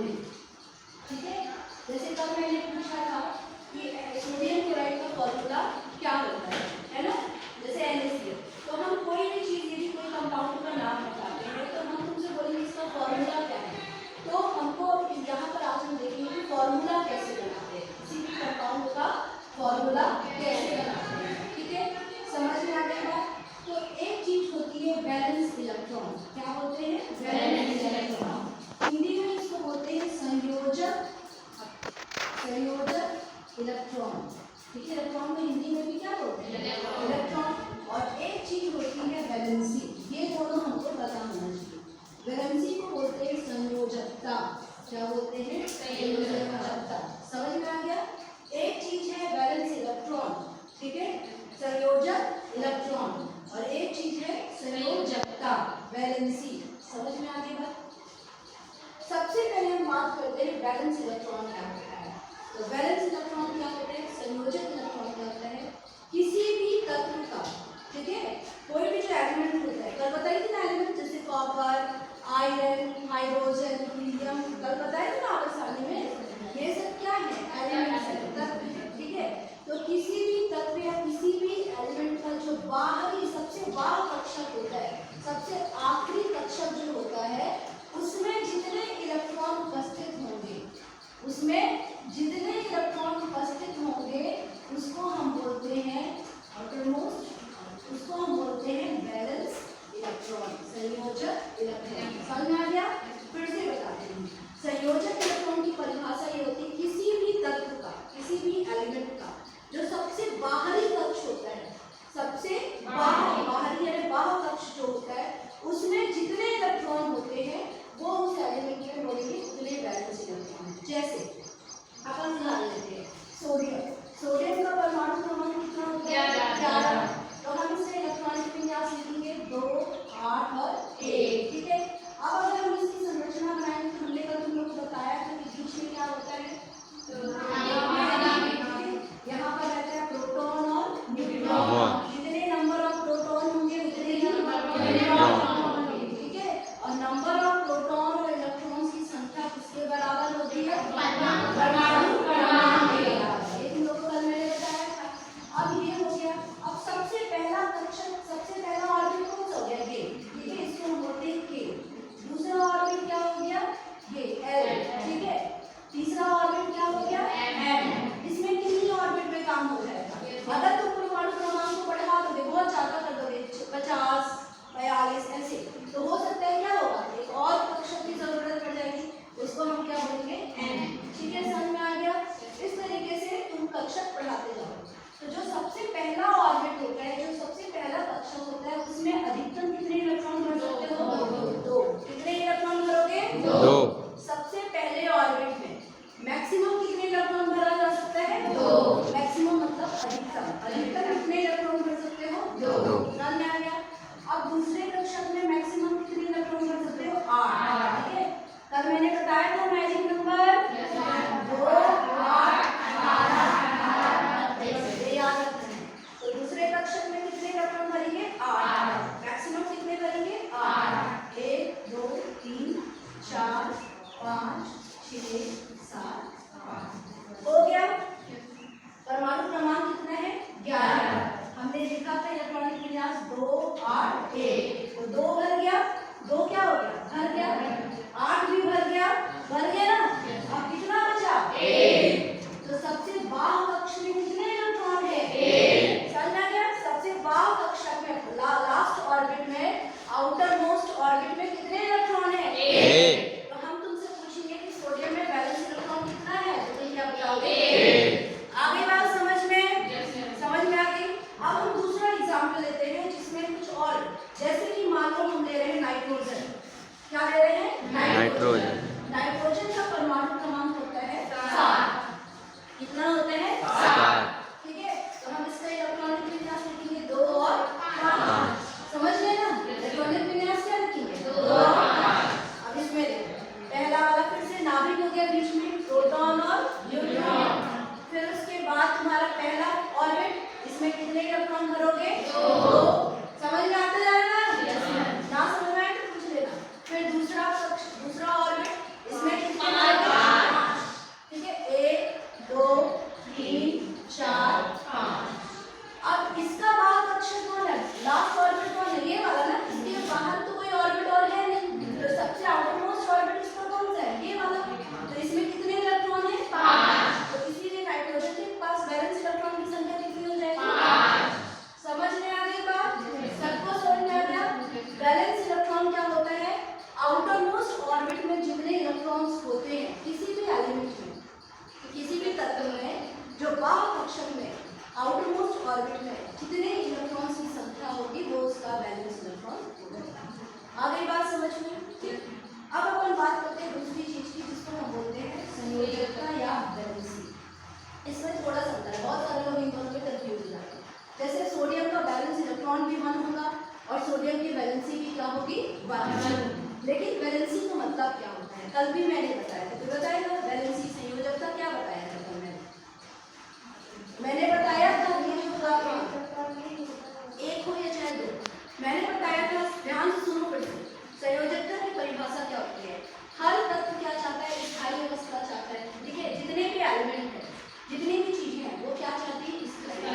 फॉर्मूले, ठीक है। जैसे कल मैंने पूछा था कि सोडियम क्लोराइड का फॉर्मूला क्या होता है ना, जैसे NaCl। तो हम कोई भी चीज यदि कोई कंपाउंड का नाम बताते हैं तो हम तुमसे बोलेंगे इसका फॉर्मूला क्या है। तो हमको यहाँ पर आज हम देखेंगे कि फॉर्मूला कैसे बनाते हैं, किसी भी कंपाउंड का फॉर्मूला कैसे बनाते हैं, ठीक है। समझ में आ गया। तो एक चीज होती है वैलेंस इलेक्ट्रॉन। क्या बोलते हैं? Valence electron. हिंदी में इसको बोलते हैं संयोजक इलेक्ट्रॉन, ठीक है। इलेक्ट्रॉन को हिंदी में भी क्या बोलते हैं? इलेक्ट्रॉन। और एक चीज होती है वैलेंसी। ये दोनों हमको पता होना चाहिए। वैलेंसी को बोलते हैं संयोजकता। क्या बोलते हैं? संयोजकता। समझ में आ गया। एक चीज है वैलेंस इलेक्ट्रॉन, ठीक है, संयोजक इलेक्ट्रॉन, और एक चीज है संयोजकता, वैलेंसी। समझ में आ गई बात। सबसे पहले हम बात करते हैं वैलेंस इलेक्ट्रॉन क्या होता है। तो वैलेंस इलेक्ट्रॉन क्या होता है? संयोजक इलेक्ट्रॉन क्या होता है? किसी भी तत्व का, ठीक है, कोई भी जो एलिमेंट होता है, कल बताई थी ना एलिमेंट, जैसे कॉपर, आयरन, हाइड्रोजन, हीलियम, कल बताया था ना आपके सामने में। ये सब क्या है? एलिमेंट्स है, तत्व है, ठीक है। तो किसी भी तत्व या किसी भी एलिमेंट का जो बाहरी सबसे बाहर कक्षक होता है, सबसे आखिरी कक्षक जो होता है, उसमें जितने इलेक्ट्रॉन उपस्थित होंगे, उसको हम बोलते हैं आउटरमोस्ट, उसको हम बोलते हैं वैलेंस इलेक्ट्रॉन, संयोजक इलेक्ट्रॉन। समझ में आ गया। फिर से बताते हैं। संयोजक इलेक्ट्रॉन की परिभाषा ये होती है किसी भी तत्व का, किसी भी एलिमेंट का जो सबसे बाहरी कक्ष होता है, सबसे बाहरी यानी बाह्य कक्ष जो होता है, उसमें जितने इलेक्ट्रॉन होते हैं वो उस एलिमेंट में बोलेंगे उतने वैलेंस इलेक्ट्रॉन। जैसे अपन उदाहरण लेते हैं सोडियम का परमाणु क्रमांक कितना होता है? 11। तो हम इससे इलेक्ट्रॉनिक विन्यास लिखेंगे 2, 8 और 1, ठीक है। अब अगर हम इसकी संरचना बनाएंगे तो हमने कल तुम लोग को बताया था कि बीच में क्या होता है? यहाँ पर रहता है प्रोटॉन और न्यूट्रॉन। जितने नंबर ऑफ प्रोटॉन होंगे उतने ही न्यूट्रॉन होंगे, ठीक है। और नंबर ऑफ प्रोटॉन और इलेक्ट्रॉन्स की संख्या किसके बराबर होती है? परमाणु क्रमांक के बराबर। ये तुम लोग को कल मैंने बताया था। अब ये हो गया। अब सबसे पहला कक्षक, सबसे पहला ऑर्बिट कौन सा हो गया? ये, ठीक है, इसको हम बोलते हैं के। दूसरा ऑर्बिट क्या हो गया? ये एल, ठीक है। तीसरा ऑर्बिट क्या हो गया? एम। इसमें कितनी ऑर्बिट में काम हो जाएगा? अगर तुम परमाणु क्रमांक को बढ़ा दोगे, बहुत ज्यादा कर दोगे, 50, 42 ऐसे, तो हो सकता है क्या होगा? एक और कक्षक की जरूरत पड़ जाएगी, उसको हम क्या बोलेंगे? एन, ठीक है। समझ में आ गया। इस तरीके से तुम कक्षक बढ़ाते जाओ। तो जो सबसे पहला ऑर्बिट होता है, जो सबसे पहला कक्षक होता है, उसमें अधिकतम कितने इलेक्ट्रॉन भर सकते हो? 2। कितने इलेक्ट्रॉन भरोगे? 2। सबसे पहले ऑर्बिट में मैक्सिमम कितने इलेक्ट्रॉन भरा जा सकता है? 2। मैक्सिमम मतलब अधिकतम। अधिकतम कितने इलेक्ट्रॉन भर सकते हो? 2। समझ में आ गया। अब दूसरे कक्षक में मैक्सिमम कितने इलेक्ट्रॉन भर सकते हो? 8, ठीक है। कल मैंने बताया था मैजिक नंबर 2, 8, 18, ये याद रखना है। तो दूसरे कक्षक में कितने इलेक्ट्रॉन भरेंगे? 8। मैक्सिमम कितने भरेंगे? 8। 1, 2, 3, 4, 5, 6, 7, 8 हो गया। परमाणु क्रमांक कितना है? 11। हमने लिखा था इलेक्ट्रॉनिक विन्यास 2, 8, 1। तो 2 भर गया, 2 क्या हो गया? भर गया। 8 भी भर गया ना। अब कितना बचा? 1। तो सबसे बाह्य कक्ष में कितने इलेक्ट्रॉन है? 1। समझ आ गया। सबसे बाह्य कक्षक में लास्ट ऑर्बिट में, आउटर मोस्ट ऑर्बिट में कितने इलेक्ट्रॉन है? 1। तो हम तुमसे पूछेंगे कि सोडियम में वैलेंस इलेक्ट्रॉन कितना है, तो तुम क्या बताओगे? 1। आगे बात समझ में? समझ में आ गई। अब हम दूसरा एग्जाम्पल लेते हैं जिसमें कुछ और, जैसे कि मान लो हम ले रहे हैं नाइट्रोजन। क्या ले रहे हैं? नाइट्रोजन। नाइट्रोजन का परमाणु क्रमांक होता है 7। कितना होता है? 7, ठीक है। तो हम इसका इलेक्ट्रॉनिक विन्यास लिखेंगे 2 और 5। समझ गए ना? इलेक्ट्रॉनिक विन्यास क्या लिखेंगे? 2 और 5। अब इसमें देखो, पहला वाला फिर से नाभिक हो गया, बीच में प्रोटॉन और न्यूट्रॉन। फिर उसके बाद तुम्हारा पहला ऑर्बिट, इसमें कितने इलेक्ट्रॉन भरोगे? 2। समझ में आता जा रहा है ना? समझ में आए तो पूछ लेना। फिर दूसरा ऑर्बिट, इसमें कितने लेकिन वैलेंसी का मतलब क्या होता है कल भी मैंने बताया था, तो बताया था वैलेंसी संयोजकता क्या बताया था कल मैंने बताया था ये जो एक हो या चाहे दो, मैंने बताया था ध्यान से सुनो फिर से। संयोजकता की परिभाषा क्या होती है? हर तत्व क्या चाहता है? स्थायी अवस्था चाहता है, ठीक है। जितने भी एलिमेंट है, जितनी भी चीजें हैं, वो क्या चाहती है? स्थायी।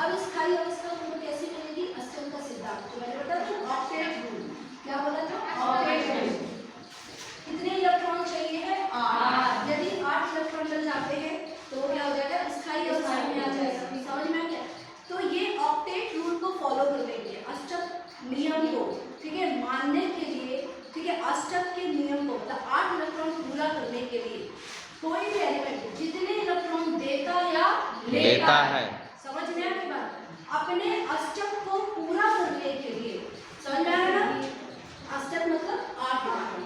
अब स्थायी अवस्था को कैसे मिलेगी? अष्टम का सिद्धांत जो मैंने बताया था, ऑक्टेट रूल। क्या बोला था? Octet rule. कितने इलेक्ट्रॉन चाहिए है? 8। यदि 8 इलेक्ट्रॉन मिल जाते हैं तो क्या हो जाएगा? स्थायी अवस्था में आ जाएगा। समझ में आ गया? तो ये ऑक्टेट रूल को फॉलो करने के लिए, अष्टक नियम को, ठीक है, मानने के लिए, ठीक है, अष्टक के नियम को, मतलब 8 इलेक्ट्रॉन पूरा करने के लिए कोई भी एलिमेंट जितने इलेक्ट्रॉन देता या लेता है, समझ में आ गई बात? अपने अष्टक को पूरा करने के लिए, समझ में आ रहा है ना? अष्टक मतलब 8 इलेक्ट्रॉन।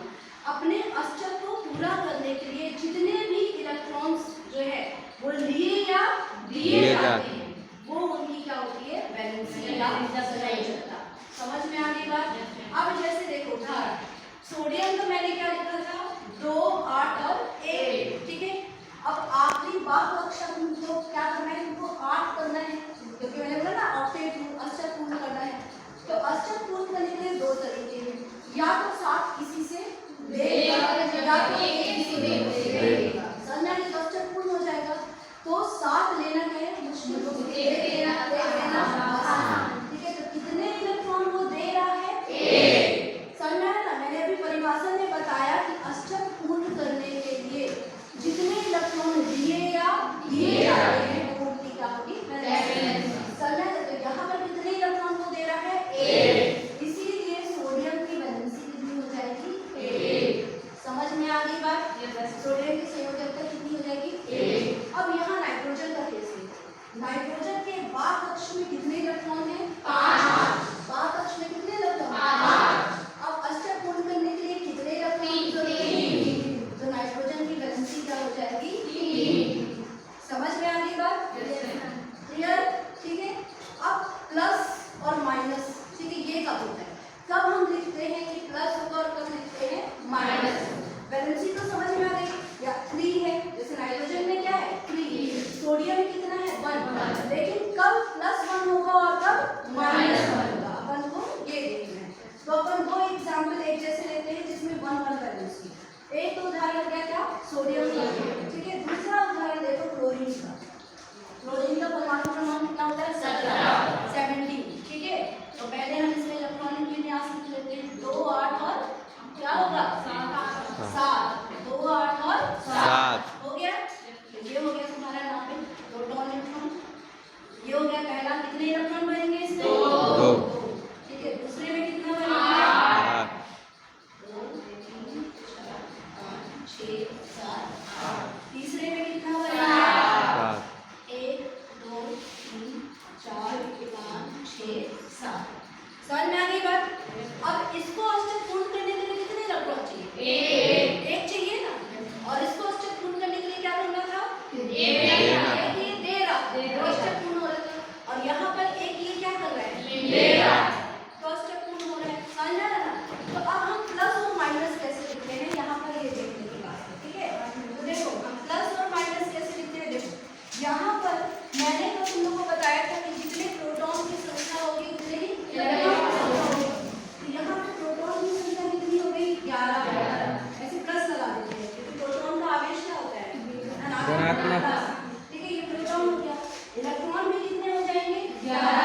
अपने अष्टक को पूरा करने के लिए जितने भी इलेक्ट्रॉन्स जो है वो लिए या दिए जाते हैं, वो उनकी क्या होती है? वैलेंसी या संयोजकता। समझ में आ गई बात? अब जैसे देखो उदाहरण, सोडियम का मैंने क्या लिखा था? 2, 8 और 1, ठीक है। अब आखिरी बात अक्षर को क्या करना है? तुमको 8 करना है, क्योंकि मैंने बोला ना ऑक्टेट अष्टक पूर्ण करना है। तो अष्टक पूर्ण करने के लिए 2 तरीके हैं, या तो 7 किसी से लेगा या तो 1 किसी से लेगा। समझना है? अष्टक पूर्ण हो जाएगा तो 7 लेना क्या है? मुश्किल, लेना आसान, ठीक है। तो कितने इलेक्ट्रॉन वो दे रहा है? 1। समझ में आया ना? मैंने अभी परिभाषा में बताया कि अष्टक पूर्ण करने के लिए जितने इलेक्ट्रॉन दिए या दिए जाते हैं वो उनकी क्या होगी? वैलेंसी। समझ में आया? तो यहाँ पर कितने इलेक्ट्रॉन को दे रहा है? 1। इसीलिए सोडियम की वैलेंसी कितनी हो जाएगी? 1। समझ में आ गई बात? सोडियम की संयोजकता कितनी हो जाएगी? 1। अब यहाँ नाइट्रोजन का केस है। नाइट्रोजन के बाह्य कक्ष में कितने इलेक्ट्रॉन हैं? 5। बाह्य कक्ष में कितने इलेक्ट्रॉन? 5। अब अष्टक पूर्ण करने के लिए कितने इलेक्ट्रॉन की जरूरत है? 3। तो नाइट्रोजन की वैलेंसी क्या हो जाएगी? 3। समझ में आ गई बात? क्लियर? ठीक है। अब प्लस और माइनस, ठीक है, ये कब होता है? कब हम लिखते हैं कि प्लस होगा और कब लिखते हैं माइनस? वैलेंसी तो समझ में आ गई, या 3 है, जैसे नाइट्रोजन में क्या है? 3। सोडियम में कितना है? 1। लेकिन कब +1 होगा और कब -1 होगा, अपन को ये देखना है। तो अपन 2 एग्जाम्पल एक जैसे लेते हैं जिसमें 1 वैलेंसी। एक तो उदाहरण हो गया क्या? सोडियम का, ठीक है। दूसरा उदाहरण देखो क्लोरीन का। क्लोरीन का परमाणु क्रमांक कितना होता है? 17, ठीक है। तो पहले हम इसमें इलेक्ट्रॉनिक विन्यास लिख लेते हैं। 2, 8 और क्या होगा? 7। 2, 8 और 7 हो गया। ये हो गया तुम्हारा यहाँ पे प्रोटॉन न्यूट्रॉन। ये हो गया पहला। कितने इलेक्ट्रॉन बनेंगे इसमें? 2। ठीक है। दूसरे में कितना बनेगा? 8। 2, 3, 4, 5, 6, 7, 8। तीसरे में कितना बनेगा? 7। 1, 2, 3, 4, 5, 6, 7। समझ में आ गई बात? अब इसको अष्टक पूर्ण करने के लिए कितने इलेक्ट्रॉन चाहिए? 1 चाहिए ना। और इसको अष्टक पूर्ण करने के लिए क्या करना था? एक ये दे रहा, तो अष्टक पूर्ण हो रहा था। और यहाँ पर एक ये क्या कर रहा है? ले रहा, तो अष्टक पूर्ण हो रहा है। समझ में आ रहा ना? तो अब हम प्लस और माइनस कैसे लिखते हैं, यहाँ पर ये देखने की बात है, ठीक है। तो देखो हम प्लस और माइनस कैसे लिखते हैं। देखो यहाँ पर मैंने तो तुम लोग को बताया था कि जितने प्रोटॉन की संख्या होगी उतने ही इलेक्ट्रॉन की संख्या होगी। तो यहाँ पे प्रोटॉन की संख्या कितनी हो गई? 11। ऐसे प्लस लगा देते हैं क्योंकि प्रोटॉन का आवेश क्या होता है? धनात्मक। ठीक है, ये प्रोटॉन हो गया। इलेक्ट्रॉन भी कितने हो जाएंगे? 11।